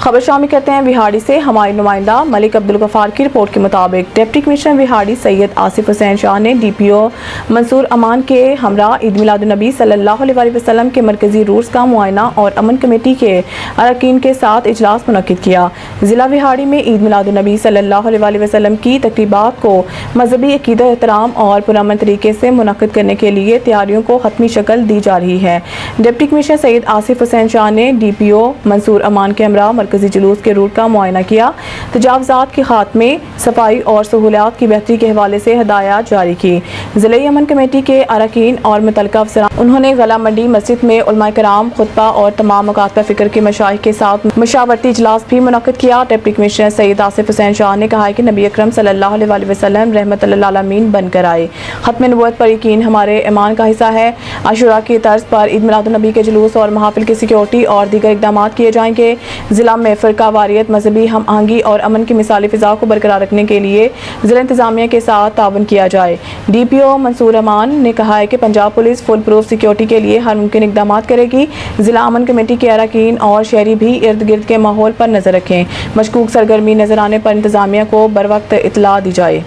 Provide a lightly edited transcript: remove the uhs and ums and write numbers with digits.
خبر شامل کرتے ہیں وہاڑی سے۔ ہمارے نمائندہ ملک عبدالغفار کی رپورٹ کے مطابق ڈپٹی کمشنر وہاڑی سید آصف حسین شاہ نے ڈی پی او منصور امان کے ہمراہ عید میلاد النبی صلی اللہ علیہ وسلم کے مرکزی رولز کا معائنہ اور امن کمیٹی کے اراکین کے ساتھ اجلاس منعقد کیا۔ ضلع وہاڑی میں عید میلاد النبی صلی اللہ علیہ وسلم کی تقریبات کو مذہبی عقیدت، احترام اور پرامن طریقے سے منعقد کرنے کے لیے تیاریوں کو حتمی شکل دی جا رہی ہے۔ ڈپٹی کمشنر سید آصف حسین شاہ نے ڈی پی او منصور امان کے ہمراہ مرکزی جلوس کے روٹ کا معائنہ کیا، تجاوزات کے خاتمے، صفائی اور سہولیات کی بہتری کے حوالے سے ہدایات جاری کی۔ ضلعی امن کمیٹی کے اراکین اور متعلقہ افسران انہوں نے غلہ منڈی مسجد میں علماء کرام، خطبہ اور تمام مکاتب فکر کے مشائخ کے ساتھ مشاورتی اجلاس بھی منعقد کیا۔ ڈپٹی کمشنر سید آصف حسین شاہ نے کہا کہ نبی اکرم صلی اللہ علیہ وسلم رحمت للعالمین بن کر آئے، ختم نبوت پر یقین ہمارے ایمان کا حصہ ہے۔ عاشورہ کی طرز پر عید میلاد النبی کے جلوس اور محافل کی سیکیورٹی اور دیگر اقدامات کیے جائیں گے۔ ضلع میں فرقہ واریت، مذہبی ہم آہنگی اور امن کی مثالی فضا کو برقرار رکھنے کے لیے ضلع انتظامیہ کے ساتھ تعاون کیا جائے۔ ڈی پی او منصور امان نے کہا کہ Punjab police full proof security کے لیے ہر ممکن اقدامات کرے گی۔ ضلع امن کمیٹی کے اراکین اور شہری بھی ارد گرد کے ماحول پر نظر رکھیں، مشکوک سرگرمی نظر آنے پر انتظامیہ کو بروقت اطلاع دی جائے۔